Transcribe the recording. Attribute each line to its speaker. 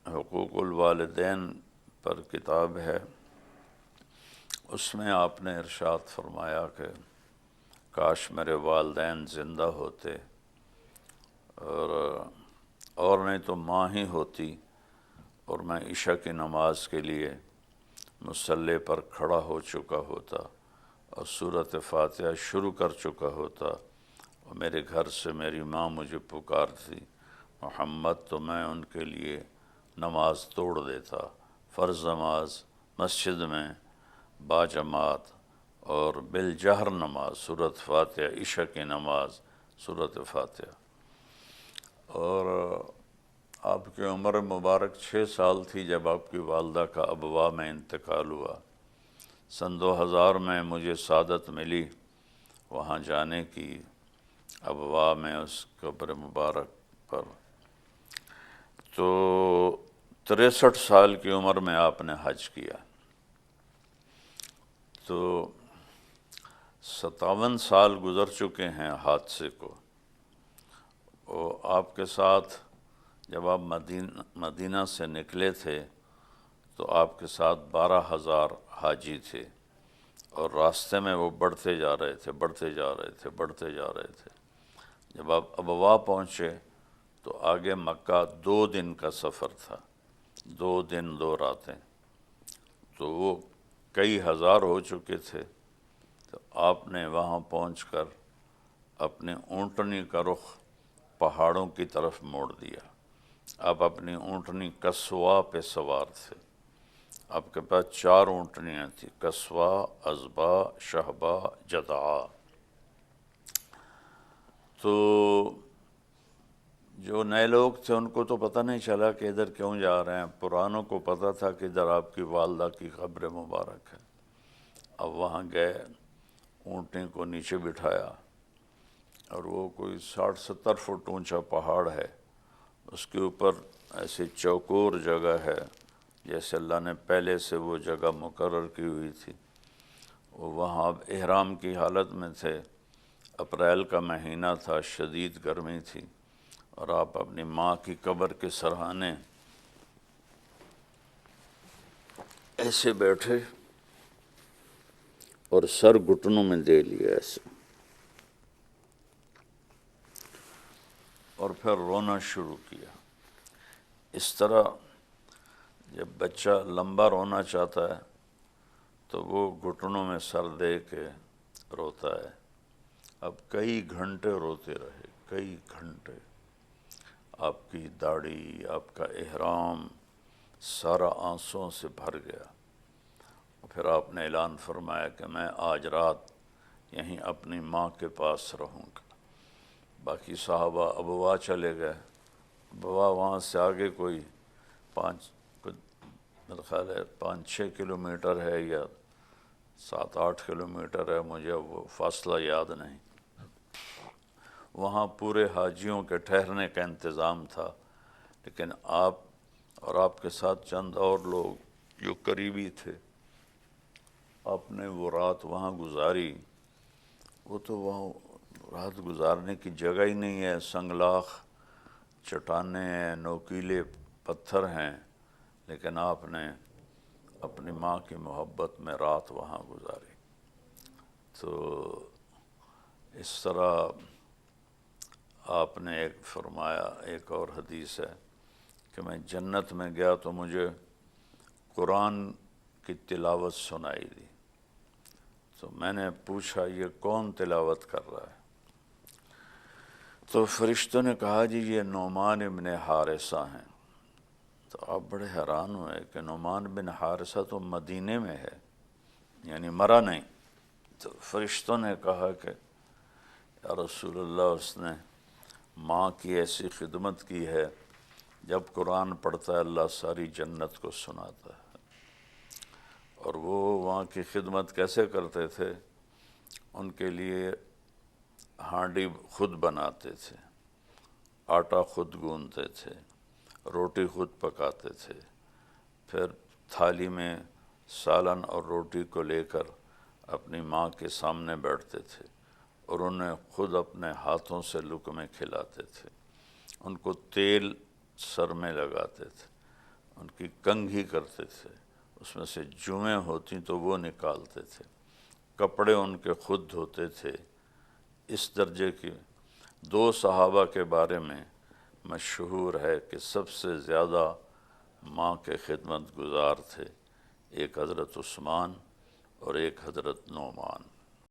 Speaker 1: حقوق الوالدین پر کتاب ہے، اس میں آپ نے ارشاد فرمایا کہ کاش میرے والدین زندہ ہوتے اور نہیں تو ماں ہی ہوتی اور میں عشاء کی نماز کے لیے مصلی پر کھڑا ہو چکا ہوتا اور سورۃ فاتحہ شروع کر چکا ہوتا اور میرے گھر سے میری ماں مجھے پکارتی محمد، تو میں ان کے لیے نماز توڑ دیتا، فرض نماز مسجد میں باجماعت اور بالجہر نماز سورۃ فاتحہ، عشاء کی نماز سورۃ فاتحہ۔ اور آپ کی عمر مبارک 6 سال تھی جب آپ کی والدہ کا ابوا میں انتقال ہوا۔ سن 2000 میں مجھے سعادت ملی وہاں جانے کی، ابوا میں اس قبر مبارک پر۔ تو 63 سال کی عمر میں آپ نے حج کیا، تو 57 سال گزر چکے ہیں حادثے کو۔ اور آپ کے ساتھ جب آپ مدینہ سے نکلے تھے تو آپ کے ساتھ 12,000 حاجی تھے، اور راستے میں وہ بڑھتے جا رہے تھے۔ جب آپ ابوا پہنچے تو آگے مکہ 2 دن کا سفر تھا، 2 دن 2 راتیں، تو وہ کئی ہزار ہو چکے تھے۔ تو آپ نے وہاں پہنچ کر اپنے اونٹنی کا رخ پہاڑوں کی طرف موڑ دیا۔ آپ اپنی اونٹنی کسوا پہ سوار تھے، آپ کے پاس 4 اونٹنیاں تھیں، کسوا، ازبا، شہبا، جدعا۔ تو جو نئے لوگ تھے ان کو تو پتہ نہیں چلا کہ ادھر کیوں جا رہے ہیں، پرانوں کو پتہ تھا کہ ادھر آپ کی والدہ کی قبر مبارک ہے۔ اب وہاں گئے، اونٹنی کو نیچے بٹھایا، اور وہ کوئی 60-70 فٹ اونچا پہاڑ ہے، اس کے اوپر ایسی چوکور جگہ ہے جیسے اللہ نے پہلے سے وہ جگہ مقرر کی ہوئی تھی۔ وہ وہاں اب احرام کی حالت میں تھے، اپریل کا مہینہ تھا، شدید گرمی تھی، اور آپ اپنی ماں کی قبر کے سرہانے ایسے بیٹھے اور سر گھٹنوں میں دے لیا ایسے، اور پھر رونا شروع کیا۔ اس طرح جب بچہ لمبا رونا چاہتا ہے تو وہ گھٹنوں میں سر دے کے روتا ہے۔ اب کئی گھنٹے روتے رہے، کئی گھنٹے۔ آپ کی داڑھی، آپ کا احرام سارا آنسوؤں سے بھر گیا۔ پھر آپ نے اعلان فرمایا کہ میں آج رات یہیں اپنی ماں کے پاس رہوں گا۔ باقی صحابہ ابوا چلے گئے۔ ابوا وہاں سے آگے کوئی میرا خیال ہے 5-6 کلومیٹر ہے یا 7-8 کلومیٹر ہے، مجھے وہ فاصلہ یاد نہیں۔ وہاں پورے حاجیوں کے ٹھہرنے کا انتظام تھا، لیکن آپ اور آپ کے ساتھ چند اور لوگ جو قریبی تھے، آپ نے وہ رات وہاں گزاری۔ وہ تو وہاں رات گزارنے کی جگہ ہی نہیں ہے، سنگلاخ چٹانیں ہیں، نوکیلے پتھر ہیں، لیکن آپ نے اپنی ماں کی محبت میں رات وہاں گزاری۔ تو اس طرح آپ نے ایک فرمایا، ایک اور حدیث ہے کہ میں جنت میں گیا تو مجھے قرآن کی تلاوت سنائی دی۔ تو میں نے پوچھا یہ کون تلاوت کر رہا ہے؟ تو فرشتوں نے کہا جی یہ نعمان بن حارثہ ہیں۔ تو آپ بڑے حیران ہوئے کہ نعمان بن حارثہ تو مدینے میں ہے، یعنی مرا نہیں۔ تو فرشتوں نے کہا کہ یا رسول اللہ، اس نے ماں کی ایسی خدمت کی ہے، جب قرآن پڑھتا ہے اللہ ساری جنت کو سناتا ہے۔ اور وہ وہاں کی خدمت کیسے کرتے تھے؟ ان کے لیے ہانڈی خود بناتے تھے، آٹا خود گوندتے تھے، روٹی خود پکاتے تھے، پھر تھالی میں سالن اور روٹی کو لے کر اپنی ماں کے سامنے بیٹھتے تھے، اور انہیں خود اپنے ہاتھوں سے لقمے کھلاتے تھے، ان کو تیل سر میں لگاتے تھے، ان کی کنگھی کرتے تھے، اس میں سے جوئیں ہوتی تو وہ نکالتے تھے، کپڑے ان کے خود دھوتے تھے۔ اس درجے کی 2 صحابہ کے بارے میں مشہور ہے کہ سب سے زیادہ ماں کے خدمت گزار تھے، ایک حضرت عثمان اور ایک حضرت نعمان۔